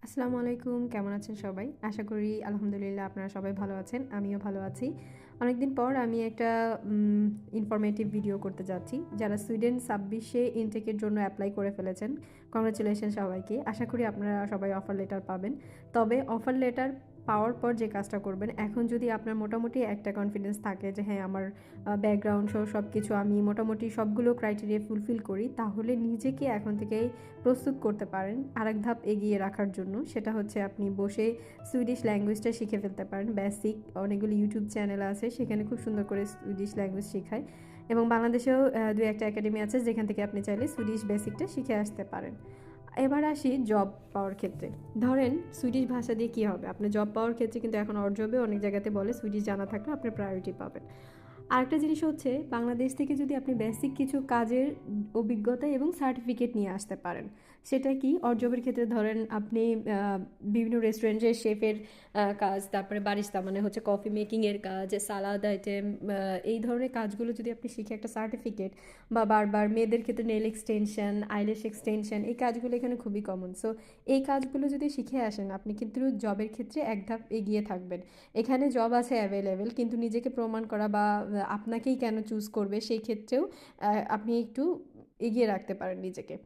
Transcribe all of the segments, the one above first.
আসসালামু আলাইকুম, কেমন আছেন সবাই? আশা করি আলহামদুলিল্লাহ আপনারা সবাই ভালো আছেন। আমিও ভালো আছি। অনেকদিন পর আমি একটা ইনফরমেটিভ ভিডিও করতে যাচ্ছি। যারা সুইডেন ২৬ ইনটেকের জন্য এপ্লাই করে ফেলেছেন, কংগ্রাচুলেশন সবাইকে। আশা করি আপনারা সবাই অফার লেটার পাবেন। তবে অফার লেটার পাওয়ার পর যে কাজটা করবেন, এখন যদি আপনার মোটামুটি একটা কনফিডেন্স থাকে যে হ্যাঁ, আমার ব্যাকগ্রাউন্ড সহ সব কিছু আমি মোটামুটি সবগুলো ক্রাইটেরিয়া ফুলফিল করি, তাহলে নিজেকে এখন থেকেই প্রস্তুত করতে পারেন আরেক ধাপ এগিয়ে রাখার জন্য। সেটা হচ্ছে আপনি বসে সুইডিশ ল্যাঙ্গুয়েজটা শিখে ফেলতে পারেন। বেসিক অনেকগুলো ইউটিউব চ্যানেল আছে, সেখানে খুব সুন্দর করে সুইডিশ ল্যাঙ্গুয়েজ শেখায়। এবং বাংলাদেশেও দু একটা একাডেমি আছে যেখান থেকে আপনি চাইলে সুইডিশ বেসিকটা শিখে আসতে পারেন। এবার আসি জব পাওয়ার ক্ষেত্রে। ধরেন সুইডিশ ভাষা দিয়ে কী হবে? আপনি জব পাওয়ার ক্ষেত্রে কিন্তু এখন জবে অনেক জায়গাতে বলে সুইডিশ জানা থাকলে আপনি প্রায়োরিটি পাবেন। আরেকটা জিনিস হচ্ছে, বাংলাদেশ থেকে যদি আপনি বেসিক কিছু কাজের অভিজ্ঞতা এবং সার্টিফিকেট নিয়ে আসতে পারেন। সেটা কি? জবের ক্ষেত্রে ধরেন আপনি বিভিন্ন রেস্টুরেন্টের শেফের কাজ, তারপরে বারিস্তা মানে হচ্ছে কফি মেকিংয়ের কাজ, সালাদ আইটেম, এই ধরনের কাজগুলো যদি আপনি শিখে একটা সার্টিফিকেট, বা বারবার মেয়েদের ক্ষেত্রে নেল এক্সটেনশন, আইল্যাশ এক্সটেনশন, এই কাজগুলো এখানে খুবই কমন। সো এই কাজগুলো যদি শিখে আসেন, আপনি কিন্তু জবের ক্ষেত্রে এক ধাপ এগিয়ে থাকবেন। এখানে জব আছে অ্যাভেলেবেল, কিন্তু নিজেকে প্রমাণ করা বা আপনাকেই কেন চুজ করবে সেই ক্ষেত্রেও আপনি একটু এগিয়ে রাখতে পারেন নিজেকে।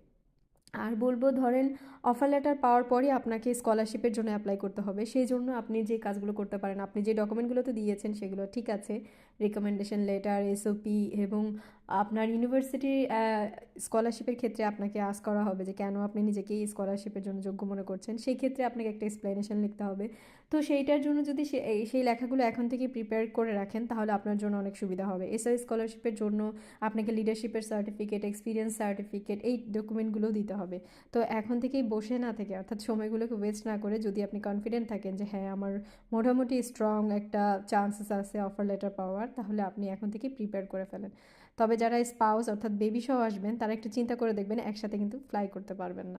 আর বলবো, ধরেন অফার লেটার পাওয়ার পরে আপনাকে স্কলারশিপের জন্য অ্যাপ্লাই করতে হবে। সেই জন্য আপনি যে কাজগুলো করতে পারেন, আপনি যে ডকুমেন্টগুলো তো দিয়েছেন সেগুলো ঠিক আছে, রিকমেন্ডেশন লেটার, এসওপি, এবং আপনার ইউনিভার্সিটির স্কলারশিপের ক্ষেত্রে আপনাকে আস্ক করা হবে যে কেন আপনি নিজেকে এই স্কলারশিপের জন্য যোগ্য মনে করছেন। সেই ক্ষেত্রে আপনাকে একটা এক্সপ্লেনেশন লিখতে হবে। তো সেইটার জন্য যদি সেই লেখাগুলো এখন থেকে প্রিপেয়ার করে রাখেন, তাহলে আপনার জন্য অনেক সুবিধা হবে। এসআই স্কলারশিপের জন্য আপনাকে লিডারশিপের সার্টিফিকেট, এক্সপিরিয়েন্স সার্টিফিকেট, এই ডকুমেন্টগুলো দিতে হবে। তো এখন থেকেই বসে না থেকে, অর্থাৎ সময়গুলোকে ওয়েস্ট না করে, যদি আপনি কনফিডেন্ট থাকেন যে হ্যাঁ, আমার মোটামুটি স্ট্রং একটা চান্সেস আছে অফার লেটার পাওয়ার, তাহলে আপনি এখন থেকে প্রিপেয়ার করে ফেলেন। তবে যারা স্পাউস অর্থাৎ বেবি সহ আসবেন, তারা একটু চিন্তা করে দেখবেন, একসাথে কিন্তু ফ্লাই করতে পারবেন না।